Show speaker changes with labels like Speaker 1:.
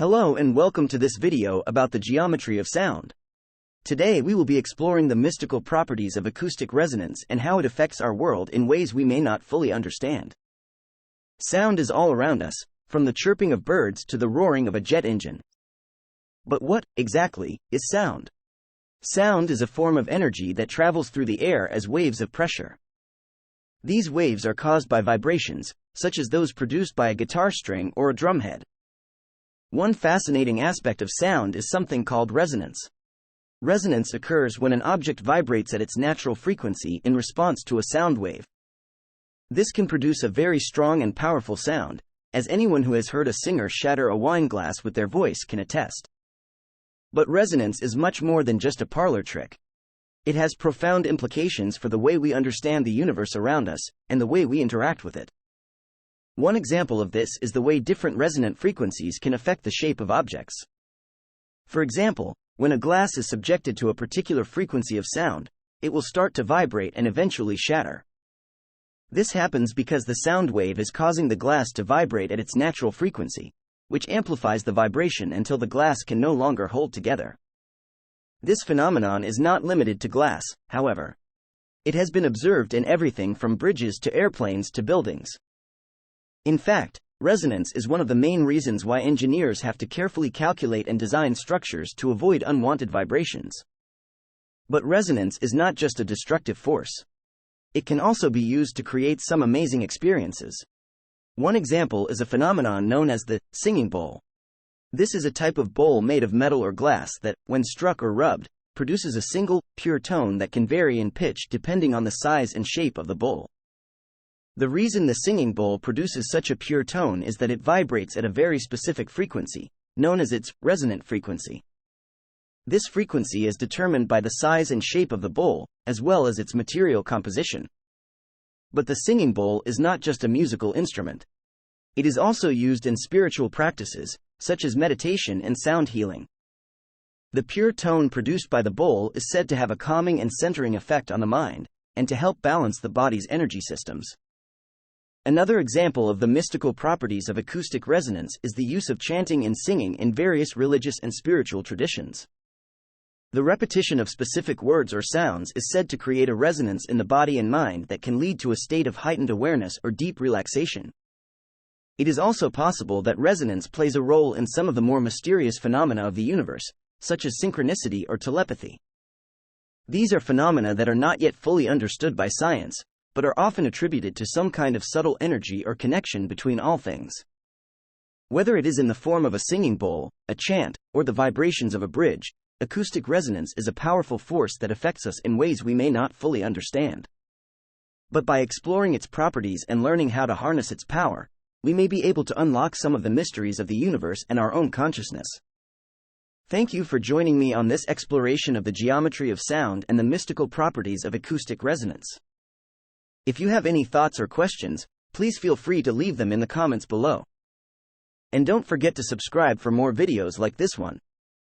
Speaker 1: Hello and welcome to this video about the geometry of sound. Today we will be exploring the mystical properties of acoustic resonance and how it affects our world in ways we may not fully understand. Sound is all around us, from the chirping of birds to the roaring of a jet engine. But what, exactly, is sound? Sound is a form of energy that travels through the air as waves of pressure. These waves are caused by vibrations, such as those produced by a guitar string or a drumhead. One fascinating aspect of sound is something called resonance. Resonance occurs when an object vibrates at its natural frequency in response to a sound wave. This can produce a very strong and powerful sound, as anyone who has heard a singer shatter a wine glass with their voice can attest. But resonance is much more than just a parlor trick. It has profound implications for the way we understand the universe around us, and the way we interact with it. One example of this is the way different resonant frequencies can affect the shape of objects. For example, when a glass is subjected to a particular frequency of sound, it will start to vibrate and eventually shatter. This happens because the sound wave is causing the glass to vibrate at its natural frequency, which amplifies the vibration until the glass can no longer hold together. This phenomenon is not limited to glass, however. It has been observed in everything from bridges to airplanes to buildings. In fact, resonance is one of the main reasons why engineers have to carefully calculate and design structures to avoid unwanted vibrations. But resonance is not just a destructive force. It can also be used to create some amazing experiences. One example is a phenomenon known as the singing bowl. This is a type of bowl made of metal or glass that, when struck or rubbed, produces a single, pure tone that can vary in pitch depending on the size and shape of the bowl. The reason the singing bowl produces such a pure tone is that it vibrates at a very specific frequency, known as its resonant frequency. This frequency is determined by the size and shape of the bowl, as well as its material composition. But the singing bowl is not just a musical instrument. It is also used in spiritual practices, such as meditation and sound healing. The pure tone produced by the bowl is said to have a calming and centering effect on the mind, and to help balance the body's energy systems. Another example of the mystical properties of acoustic resonance is the use of chanting and singing in various religious and spiritual traditions. The repetition of specific words or sounds is said to create a resonance in the body and mind that can lead to a state of heightened awareness or deep relaxation. It is also possible that resonance plays a role in some of the more mysterious phenomena of the universe, such as synchronicity or telepathy. These are phenomena that are not yet fully understood by science, but are often attributed to some kind of subtle energy or connection between all things. Whether it is in the form of a singing bowl, a chant, or the vibrations of a bridge, acoustic resonance is a powerful force that affects us in ways we may not fully understand. But by exploring its properties and learning how to harness its power, we may be able to unlock some of the mysteries of the universe and our own consciousness. Thank you for joining me on this exploration of the geometry of sound and the mystical properties of acoustic resonance. If you have any thoughts or questions, please feel free to leave them in the comments below. And don't forget to subscribe for more videos like this one.